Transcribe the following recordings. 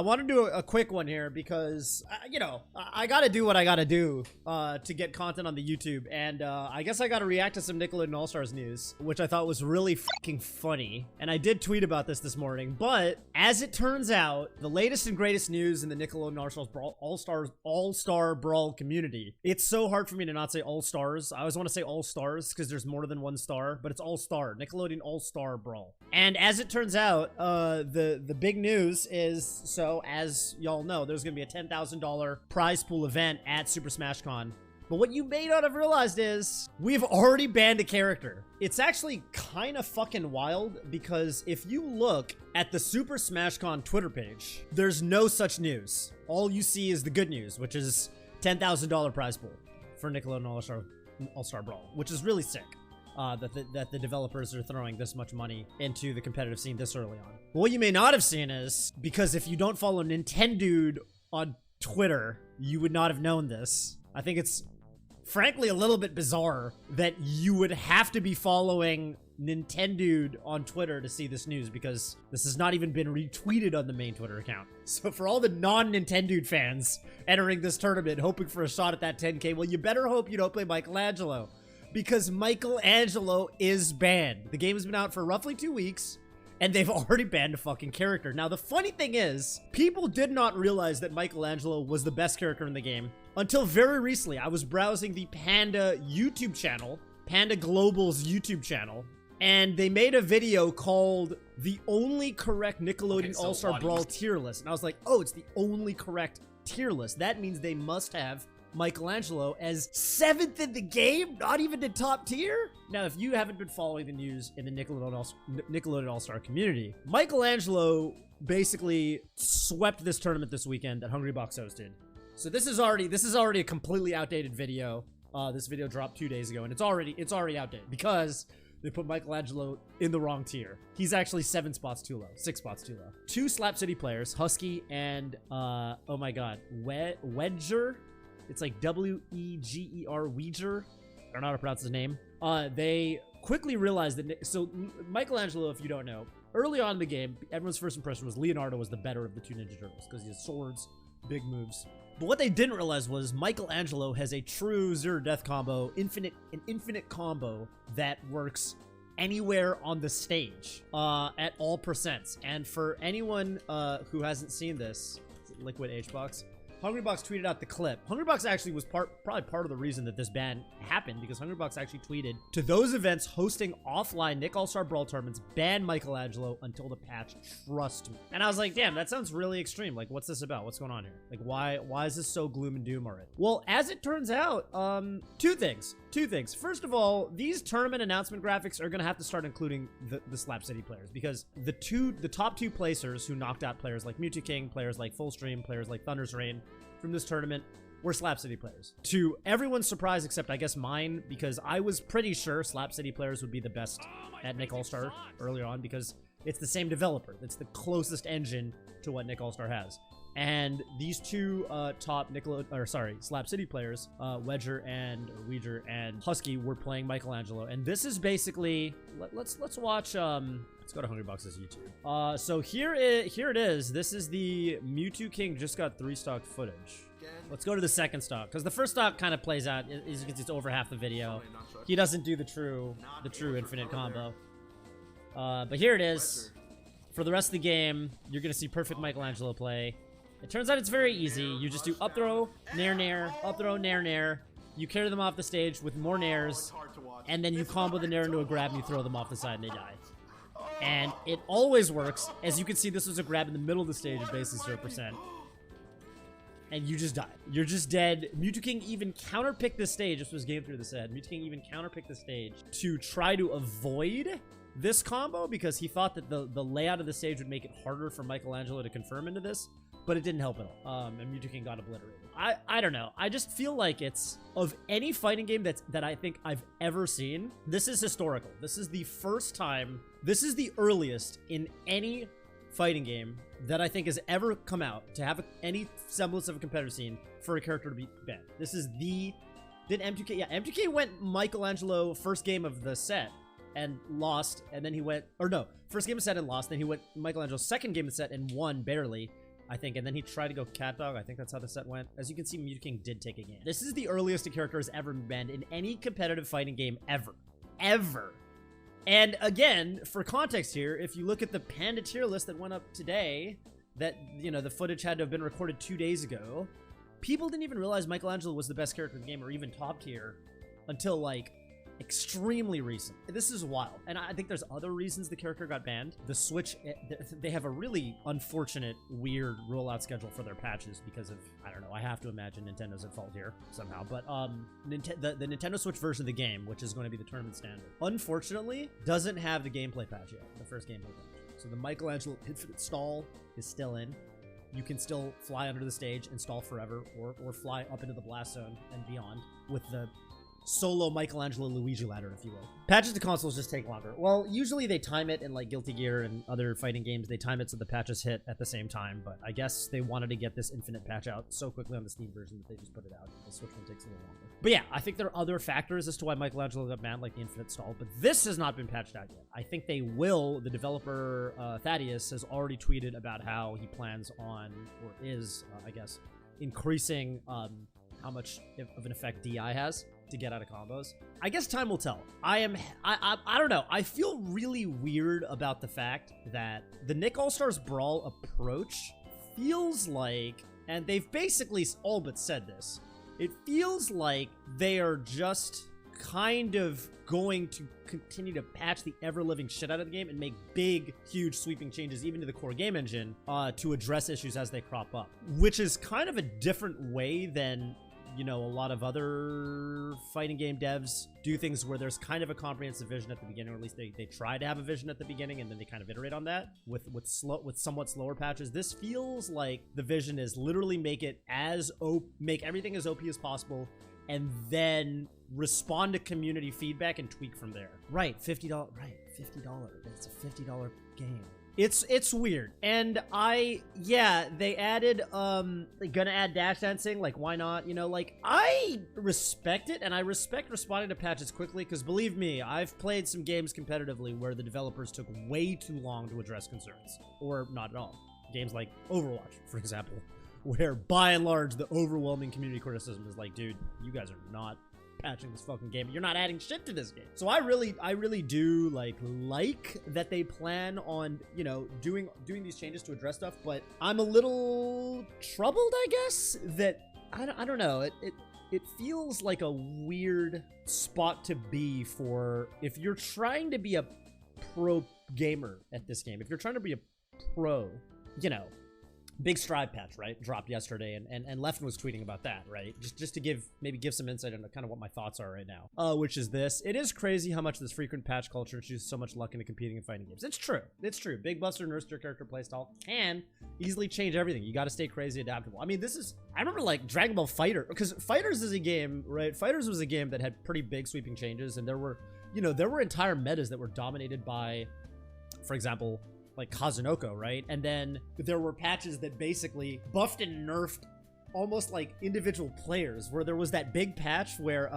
want to do a quick one here because, you know, I got to do what I got to do to get content on the YouTube. And I guess I got to react to some Nickelodeon All-Stars news, which I thought was really fucking funny. And I did tweet about this morning. But as it turns out, the latest and greatest news in the Nickelodeon All-Star Brawl community. It's so hard for me to not say All-Stars. I always want to say All-Stars because there's more than one star, but it's All-Star. Nickelodeon All-Star Brawl. And as it turns out, the big news is, so as y'all know, there's gonna be a $10,000 prize pool event at Super Smash Con. But what you may not have realized is we've already banned a character. It's actually kind of fucking wild because if you look at the Super Smash Con Twitter page, there's no such news. All you see is the good news, which is $10,000 prize pool for Nickelodeon All-Star Brawl, which is really sick. That the developers are throwing this much money into the competitive scene this early on. But what you may not have seen is, because if you don't follow Nintendude on Twitter, you would not have known this. I think it's frankly a little bit bizarre that you would have to be following Nintendude on Twitter to see this news, because this has not even been retweeted on the main Twitter account. So for all the non-Nintendude fans entering this tournament hoping for a shot at that 10K, well, you better hope you don't play Michelangelo. Because Michelangelo is banned. The game has been out for roughly 2 weeks, and they've already banned a fucking character. Now, the funny thing is, people did not realize that Michelangelo was the best character in the game until very recently. I was browsing the Panda YouTube channel, Panda Global's YouTube channel, and they made a video called The Only Correct Nickelodeon All-Star Brawl Tier List. And I was like, oh, it's the only correct tier list. That means they must have Michelangelo as 7th in the game, not even the top tier. Now, if you haven't been following the news in the Nickelodeon All-Star community, Michelangelo basically swept this tournament this weekend that Hungrybox hosted. So this is already a completely outdated video. This video dropped 2 days ago, and it's already outdated because they put Michelangelo in the wrong tier. He's actually 7 spots too low, 6 spots too low. 2 Slap City players, Husky and oh my god, Wedger. It's like W-E-G-E-R, Weeger. I don't know how to pronounce his name. They quickly realized that, so Michelangelo, if you don't know, early on in the game, everyone's first impression was Leonardo was the better of the 2 Ninja Turtles because he has swords, big moves. But what they didn't realize was Michelangelo has a true zero death combo, an infinite combo that works anywhere on the stage at all percents. And for anyone who hasn't seen this, Liquid HBox, Hungrybox tweeted out the clip. Hungrybox actually was probably part of the reason that this ban happened, because Hungrybox actually tweeted, to those events hosting offline Nick All-Star Brawl tournaments, ban Michelangelo until the patch, trust me. And I was like, damn, that sounds really extreme. Like, what's this about? What's going on here? Like, why is this so gloom and doom already? Well, as it turns out, two things. First of all, these tournament announcement graphics are gonna have to start including the Slap City players, because the top 2 placers who knocked out players like Mewtwo King, players like Fullstream, players like Thunder's Rain from this tournament were Slap City players. To everyone's surprise, except I guess mine, because I was pretty sure Slap City players would be the best at Nick All-Star earlier on, because it's the same developer. It's the closest engine to what Nick All-Star has. And these 2 top Slap City players, Weeger and Husky, were playing Michelangelo. And this is basically, let's watch, let's go to Hungrybox's YouTube. So here it is. This is the Mewtwo King just got 3 stock footage. Let's go to the second stock, because the first stock kind of plays out. As you can see, it's over half the video. He doesn't do the true infinite combo. But here it is. For the rest of the game, you're gonna see perfect Michelangelo play. It turns out it's very easy. You just do up throw, nair nair, up throw, nair nair. You carry them off the stage with more nairs, and then you combo the nair into a grab and you throw them off the side and they die. And it always works. As you can see, this was a grab in the middle of the stage at basically 0%. And you just die. You're just dead. Mewtwo King even counterpicked this stage. This was game 3 of the set. Mewtwo King even counterpicked the stage to try to avoid this combo, because he thought that the layout of the stage would make it harder for Michelangelo to confirm into this. But it didn't help at all. And Mewtwo King got obliterated. I don't know. I just feel like it's, of any fighting game that I think I've ever seen, this is historical. This is the first time, this is the earliest in any fighting game that I think has ever come out to have any semblance of a competitive scene for a character to be banned. This is the, did M2K, yeah, M2K went Michelangelo first game of the set and lost, and then he went, or no, first game of the set and lost, then he went Michelangelo second game of the set and won barely. I think, and then he tried to go cat dog. I think that's how the set went. As you can see, Mew King did take a game. This is the earliest a character has ever been banned in any competitive fighting game ever. Ever. And again, for context here, if you look at the Panda tier list that went up today, that, you know, the footage had to have been recorded 2 days ago, people didn't even realize Michelangelo was the best character in the game or even top tier until, like, extremely recent. This is wild. And I think there's other reasons the character got banned. The Switch, they have a really unfortunate, weird rollout schedule for their patches because of, I don't know, I have to imagine Nintendo's at fault here somehow. But the Nintendo Switch version of the game, which is going to be the tournament standard, unfortunately, doesn't have the gameplay patch yet, the first gameplay patch. So the Michelangelo Infinite Stall is still in. You can still fly under the stage and stall forever, or fly up into the blast zone and beyond with the solo Michelangelo Luigi ladder, if you will. Patches to consoles just take longer. Well, usually they time it in like Guilty Gear and other fighting games. They time it so the patches hit at the same time, but I guess they wanted to get this infinite patch out so quickly on the Steam version that they just put it out. The Switch one takes a little longer. But yeah, I think there are other factors as to why Michelangelo got banned, like the infinite stall, but this has not been patched out yet. I think they will. The developer, Thaddeus, has already tweeted about how he plans on, or is, I guess, increasing how much of an effect DI has to get out of combos. I guess time will tell. I don't know. I feel really weird about the fact that the Nick All-Stars Brawl approach feels like, and they've basically all but said this, it feels like they are just kind of going to continue to patch the ever-living shit out of the game and make big, huge, sweeping changes even to the core game engine to address issues as they crop up, which is kind of a different way than, you know, a lot of other fighting game devs do things where there's kind of a comprehensive vision at the beginning, or at least they try to have a vision at the beginning, and then they kind of iterate on that with somewhat slower patches. This feels like the vision is literally make everything as OP as possible, and then respond to community feedback and tweak from there. Right, $50. Right, $50. It's a $50 game. It's weird. And they added, gonna add dash dancing, like, why not? You know, like, I respect it, and I respect responding to patches quickly, because believe me, I've played some games competitively where the developers took way too long to address concerns, or not at all. Games like Overwatch, for example, where, by and large, the overwhelming community criticism is like, dude, you guys are not patching this fucking game. You're not adding shit to this game. So I really do like that they plan on, you know, doing these changes to address stuff, but I'm a little troubled, I guess, that I don't know. It feels like a weird spot to be for if you're trying to be a pro gamer at this game. If you're trying to be a pro, you know, big Strive patch, right? Dropped yesterday, and Lefton was tweeting about that, right? Just to give some insight into kind of what my thoughts are right now. Which is this. It is crazy how much this frequent patch culture introduces so much luck into competing and fighting games. It's true. It's true. Big Buster nurse your character playstyle can easily change everything. You got to stay crazy adaptable. I mean, I remember like Dragon Ball Fighter, because Fighters is a game, right? Fighters was a game that had pretty big sweeping changes, and there were entire metas that were dominated by, for example, like Kazunoko, right? And then there were patches that basically buffed and nerfed almost like individual players, where there was that big patch where,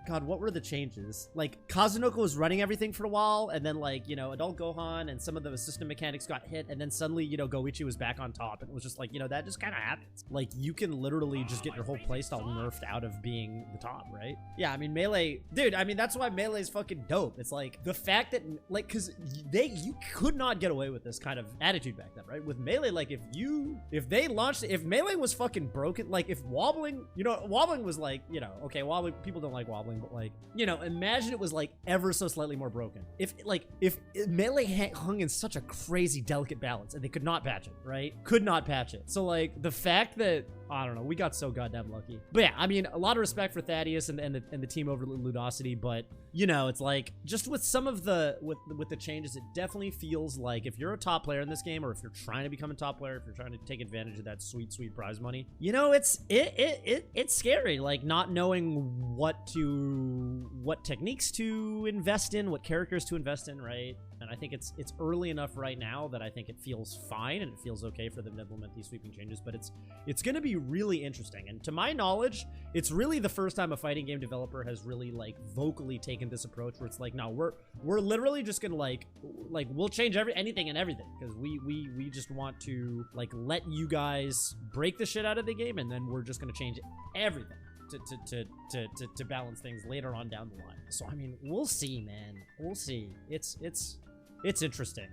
God, what were the changes? Like, Kazunoko was running everything for a while, and then, like, you know, Adult Gohan and some of the system mechanics got hit, and then suddenly, you know, Goichi was back on top, and it was just like, you know, that just kind of happens. Like, you can literally just get your whole playstyle nerfed out of being the top, right? Yeah, I mean, Melee, dude, I mean, that's why Melee's fucking dope. It's like, the fact that, like, because you could not get away with this kind of attitude back then, right? With Melee, like, if Melee was fucking broken, like, if wobbling, you know, wobbling was like, you know, okay, wobbling, people don't like wobbling, but like, you know, imagine it was like ever so slightly more broken. If Melee hung in such a crazy delicate balance and they could not patch it, right? Could not patch it. So like, the fact that, I don't know, we got so goddamn lucky. But yeah, I mean, a lot of respect for Thaddeus and the team over Ludosity, but you know, it's like, just with some of the, with the changes, it definitely feels like if you're a top player in this game, or if you're trying to become a top player, if you're trying to take advantage of that sweet prize money, you know, it's scary, like not knowing what techniques to invest in, what characters to invest in, right? and I think it's early enough right now that I think it feels fine and it feels okay for them to implement these sweeping changes, but it's going to be really interesting. And to my knowledge, it's really the first time a fighting game developer has really like vocally taken this approach where it's like, no, we're literally just going to like we'll change anything and everything because we just want to like let you guys break the shit out of the game, and then we're just going to change everything to balance things later on down the line. So I mean, we'll see, man. We'll see. It's interesting.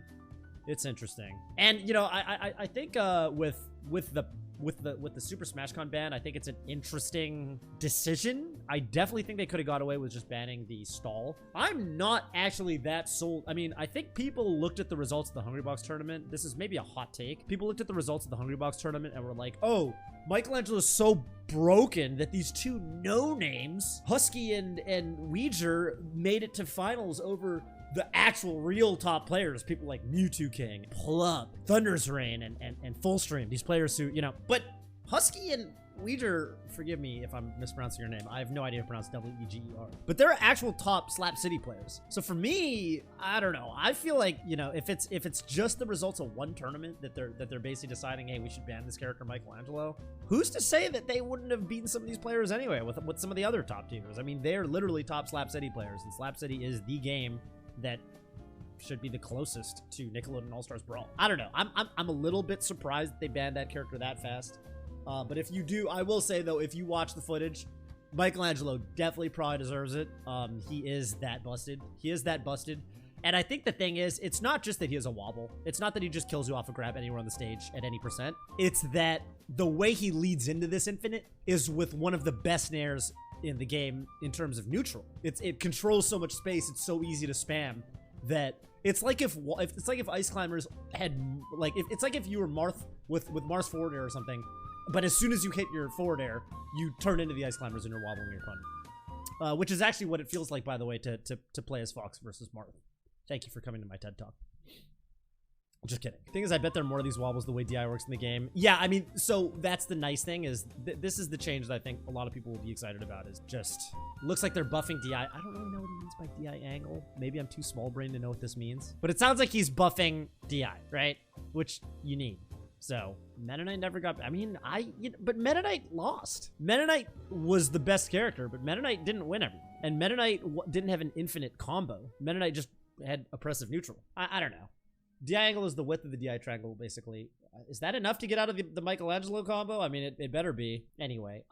It's interesting. And you know, I think with the Super Smash Con ban, I think it's an interesting decision. I definitely think they could have got away with just banning the stall. I'm not actually that sold. I mean, I think people looked at the results of the Hungrybox tournament. This is maybe a hot take. People looked at the results of the Hungrybox tournament and were like, oh, Michelangelo is so broken that these two no-names, Husky and Ouija, made it to finals over the actual real top players, people like Mewtwo King, Plup, Thunder's Rain, and Fullstream, these players who, you know, but Husky and Ouija, forgive me if I'm mispronouncing your name, I have no idea how to pronounce W-E-G-E-R, but they're actual top Slap City players. So for me, I don't know, I feel like, you know, if it's just the results of one tournament that they're basically deciding, hey, we should ban this character Michelangelo, who's to say that they wouldn't have beaten some of these players anyway with some of the other top tiers? I mean, they're literally top Slap City players, and Slap City is the game that should be the closest to Nickelodeon All-Stars Brawl. I don't know. I'm a little bit surprised that they banned that character that fast. But if you do, I will say though, if you watch the footage, Michelangelo definitely probably deserves it. He is that busted. He is that busted. And I think the thing is, it's not just that he has a wobble. It's not that he just kills you off a grab anywhere on the stage at any percent. It's that the way he leads into this infinite is with one of the best nairs in the game in terms of neutral. It controls so much space, it's so easy to spam that it's like if Ice Climbers had like it's like if you were Marth with Mars forward air or something, but as soon as you hit your forward air, you turn into the Ice Climbers and you're wobbling your opponent. Which is actually what it feels like, by the way, to play as Fox versus Marth. Thank you for coming to my TED Talk. Just kidding. The thing is, I bet there are more of these wobbles the way DI works in the game. Yeah, I mean, so that's the nice thing is this is the change that I think a lot of people will be excited about, is just looks like they're buffing DI. I don't really know what he means by DI angle. Maybe I'm too small brain to know what this means, but it sounds like he's buffing DI, right? Which you need. So Meta Knight never got, I mean, but Meta Knight lost. Meta Knight was the best character, but Meta Knight didn't win everything. And Meta Knight didn't have an infinite combo. Meta Knight just had oppressive neutral. I don't know. DI angle is the width of the DI triangle, basically. Is that enough to get out of the Michelangelo combo? I mean, it better be. Anyway,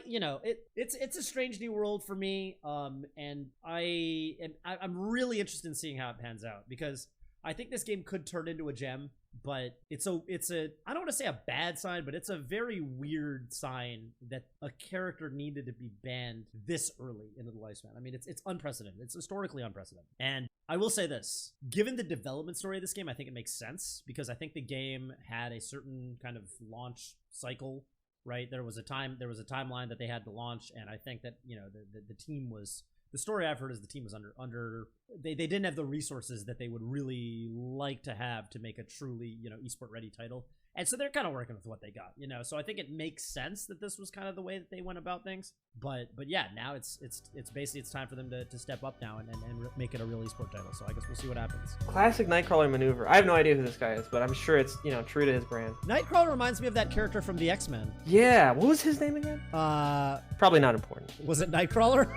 you know, it's a strange new world for me, and I'm really interested in seeing how it pans out, because I think this game could turn into a gem, but it's a I don't want to say a bad sign, but it's a very weird sign that a character needed to be banned this early into the lifespan. I mean, it's unprecedented. It's historically unprecedented. And I will say this, given the development story of this game, I think it makes sense, because I think the game had a certain kind of launch cycle, right? There was a timeline that they had to launch, and I think that, you know, the team was, the story I've heard is the team was they didn't have the resources that they would really like to have to make a truly, you know, esport ready title. And so they're kind of working with what they got, you know. So I think it makes sense that this was kind of the way that they went about things. But yeah, now it's basically it's time for them to step up now and make it a real esport title. So I guess we'll see what happens. Classic Nightcrawler maneuver. I have no idea who this guy is, but I'm sure it's, you know, true to his brand. Nightcrawler reminds me of that character from the X-Men. Yeah, what was his name again? Probably not important. Was it Nightcrawler?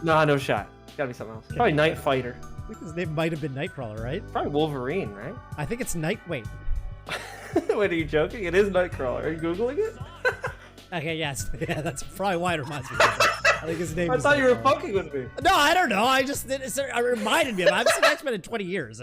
No shot. Gotta be something else. Probably Night Fighter. I think his name might have been Nightcrawler, right? Probably Wolverine, right? I think it's Wait. Wait, are you joking? It is Nightcrawler. Are you Googling it? Okay, yes. Yeah, that's probably why it reminds me of that. I think his name I thought you were fucking with me. No, I don't know. I just, it reminded me of it. I haven't seen X-Men in 20 years.